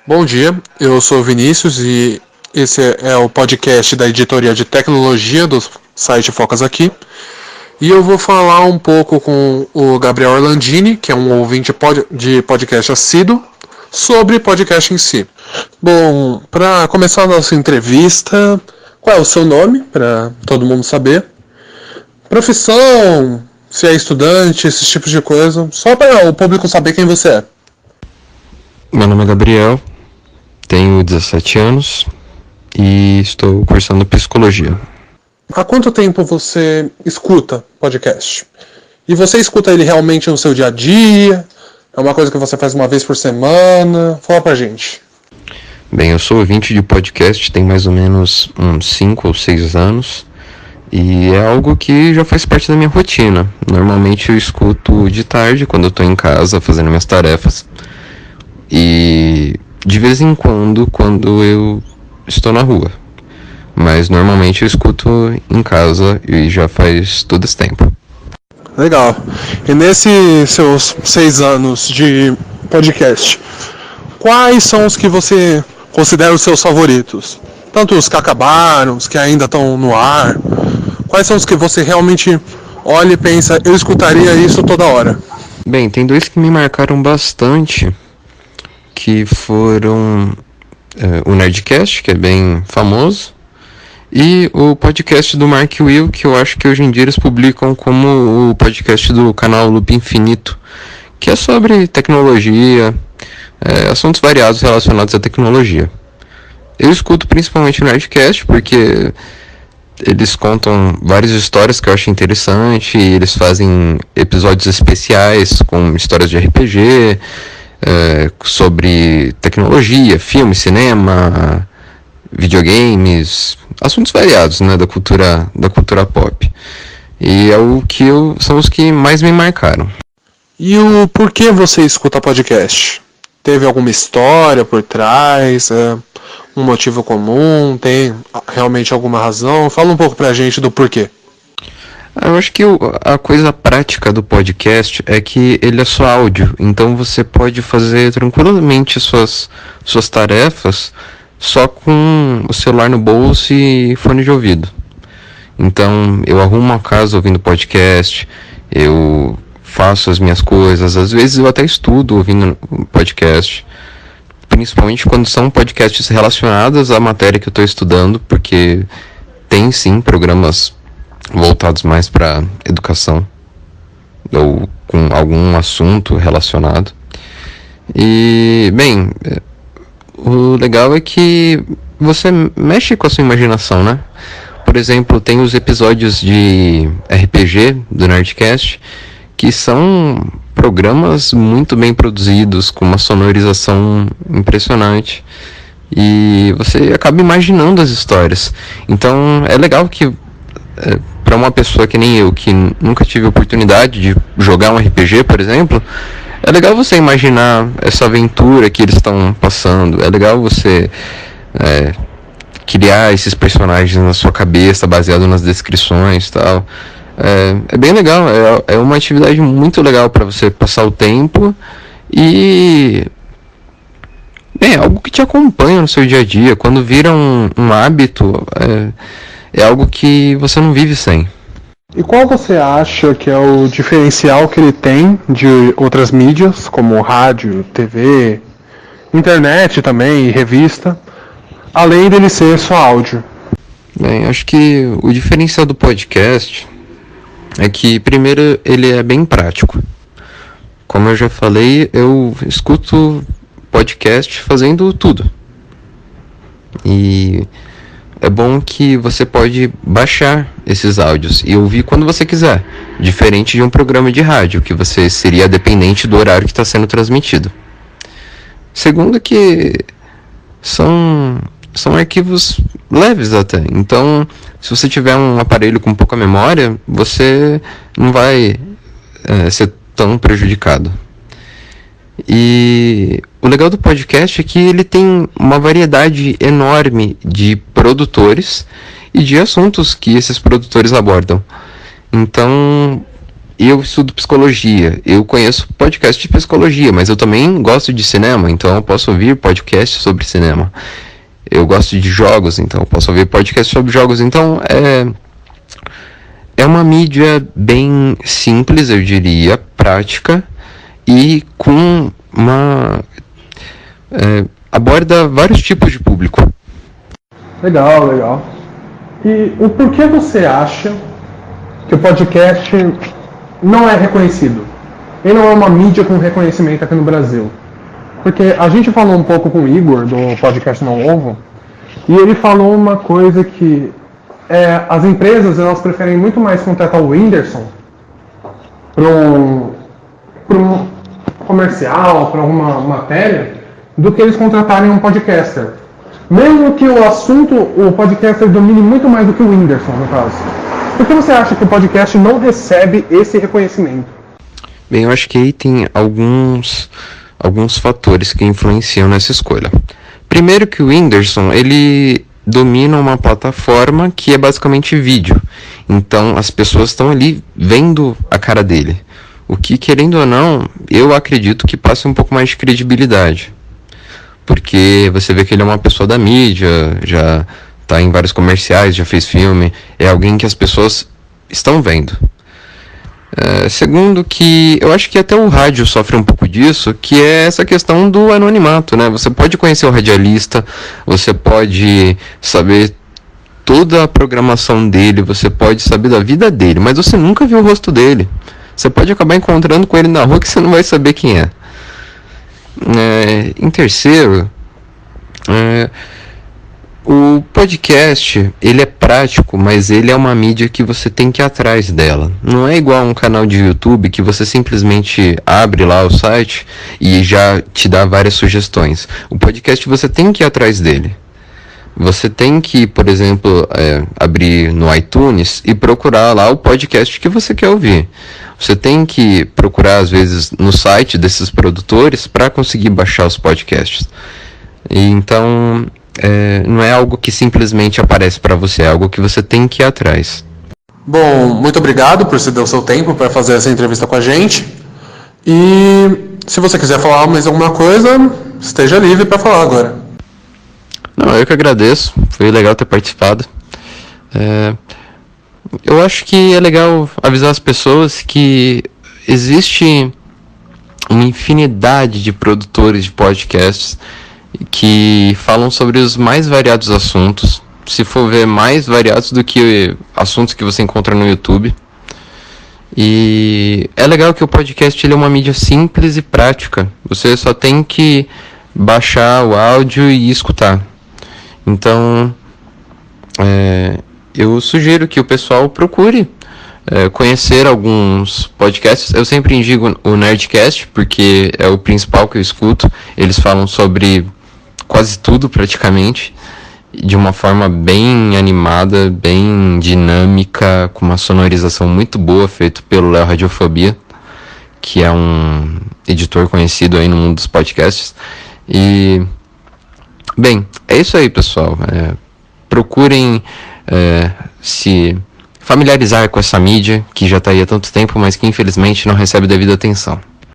Bom dia, eu sou o Vinícius e esse é o podcast da editoria de tecnologia do site Focas Aqui. E eu vou falar um pouco com o Gabriel Orlandini, que é um ouvinte de podcast assíduo, sobre podcast em si. Bom, para começar a nossa entrevista, qual é o seu nome, para todo mundo saber? Profissão, se é estudante, esses tipos de coisa, só para o público saber quem você é. Meu nome é Gabriel, tenho 17 anos e estou cursando psicologia. Há quanto tempo você escuta podcast? E você escuta ele realmente no seu dia a dia? É uma coisa que você faz uma vez por semana? Fala pra gente. Bem, eu sou ouvinte de podcast tem mais ou menos uns 5 ou 6 anos e é algo que já faz parte da minha rotina. Normalmente eu escuto de tarde, quando eu estou em casa fazendo minhas tarefas, e de vez em quando eu estou na rua. Mas normalmente eu escuto em casa e já faz todo esse tempo. Legal. E nesses seus 6 anos de podcast, quais são os que você considera os seus favoritos? Tanto os que acabaram, os que ainda estão no ar. Quais são os que você realmente olha e pensa, eu escutaria isso toda hora? Bem, tem dois que me marcaram bastante, que foram o Nerdcast, que é bem famoso, e o podcast do Mark Will, que eu acho que hoje em dia eles publicam como o podcast do canal Loop Infinito, que é sobre tecnologia, assuntos variados relacionados à tecnologia. Eu escuto principalmente o Nerdcast porque eles contam várias histórias que eu acho interessante, e eles fazem episódios especiais com histórias de RPG, sobre tecnologia, filme, cinema, videogames, assuntos variados, né, da cultura pop. E são os que mais me marcaram. E o porquê você escuta podcast? Teve alguma história por trás? Um motivo comum? Tem realmente alguma razão? Fala um pouco pra gente do porquê. Eu acho que a coisa prática do podcast é que ele é só áudio, então você pode fazer tranquilamente suas tarefas só com o celular no bolso e fone de ouvido. Então eu arrumo a casa ouvindo podcast, eu faço as minhas coisas, às vezes eu até estudo ouvindo podcast, principalmente quando são podcasts relacionados à matéria que eu estou estudando, porque tem sim programas voltados mais para educação ou com algum assunto relacionado. E, bem, o legal é que você mexe com a sua imaginação, né? Por exemplo, tem os episódios de RPG do Nerdcast, que são programas muito bem produzidos, com uma sonorização impressionante, e você acaba imaginando as histórias. Então é legal que para uma pessoa que nem eu, que nunca tive a oportunidade de jogar um RPG, por exemplo, é legal você imaginar essa aventura que eles estão passando. É legal você criar esses personagens na sua cabeça, baseado nas descrições e tal. É bem legal, é uma atividade muito legal para você passar o tempo e é algo que te acompanha no seu dia a dia. Quando vira um hábito, é algo que você não vive sem. E qual você acha que é o diferencial que ele tem de outras mídias, como rádio, TV, internet também e revista, além dele ser só áudio? Bem, acho que o diferencial do podcast é que, primeiro, ele é bem prático. Como eu já falei, eu escuto podcast fazendo tudo. E é bom que você pode baixar esses áudios e ouvir quando você quiser, diferente de um programa de rádio, que você seria dependente do horário que está sendo transmitido. Segundo, que são arquivos leves até, então se você tiver um aparelho com pouca memória, você não vai ser tão prejudicado. E o legal do podcast é que ele tem uma variedade enorme de produtores e de assuntos que esses produtores abordam. Então, eu estudo psicologia, eu conheço podcast de psicologia, mas eu também gosto de cinema, então eu posso ouvir podcast sobre cinema. Eu gosto de jogos, então eu posso ouvir podcast sobre jogos. Então é uma mídia bem simples, eu diria, prática, e com uma... aborda vários tipos de público. Legal, legal. E o porquê você acha que o podcast não é reconhecido? Ele não é uma mídia com reconhecimento aqui no Brasil. Porque a gente falou um pouco com o Igor, do podcast Não Ovo, e ele falou uma coisa que as empresas elas preferem muito mais contratar o Whindersson para um comercial, para uma matéria, do que eles contratarem um podcaster. Mesmo que o assunto, o podcaster domine muito mais do que o Whindersson, no caso. Por que você acha que o podcast não recebe esse reconhecimento? Bem, eu acho que aí tem alguns fatores que influenciam nessa escolha. Primeiro que o Whindersson, ele domina uma plataforma que é basicamente vídeo. Então as pessoas estão ali vendo a cara dele. O que, querendo ou não, eu acredito que passa um pouco mais de credibilidade. Porque você vê que ele é uma pessoa da mídia, já está em vários comerciais, já fez filme, é alguém que as pessoas estão vendo. Segundo que eu acho que até o rádio sofre um pouco disso, que é essa questão do anonimato, né? Você pode conhecer o radialista, você pode saber toda a programação dele, você pode saber da vida dele, mas você nunca viu o rosto dele. Você pode acabar encontrando com ele na rua que você não vai saber quem é. Em terceiro, o podcast, ele é prático, mas ele é uma mídia que você tem que ir atrás dela. Não é igual a um canal de YouTube que você simplesmente abre lá o site e já te dá várias sugestões. O podcast você tem que ir atrás dele. Você tem que, por exemplo, abrir no iTunes e procurar lá o podcast que você quer ouvir. Você tem que procurar, às vezes, no site desses produtores para conseguir baixar os podcasts. E então, não é algo que simplesmente aparece para você, é algo que você tem que ir atrás. Bom, muito obrigado por ceder o seu tempo para fazer essa entrevista com a gente. E se você quiser falar mais alguma coisa, esteja livre para falar agora. Não, eu que agradeço, foi legal ter participado. Eu acho que é legal avisar as pessoas que existe uma infinidade de produtores de podcasts que falam sobre os mais variados assuntos. Se for ver, mais variados do que assuntos que você encontra no YouTube. E é legal que o podcast ele é uma mídia simples e prática. Você só tem que baixar o áudio e escutar. Então, eu sugiro que o pessoal procure conhecer alguns podcasts. Eu sempre indico o Nerdcast, porque é o principal que eu escuto. Eles falam sobre quase tudo, praticamente, de uma forma bem animada, bem dinâmica, com uma sonorização muito boa, feito pelo Léo Radiofobia, que é um editor conhecido aí no mundo dos podcasts. E... bem, é isso aí, pessoal. Procurem se familiarizar com essa mídia que já está aí há tanto tempo, mas que infelizmente não recebe devida atenção.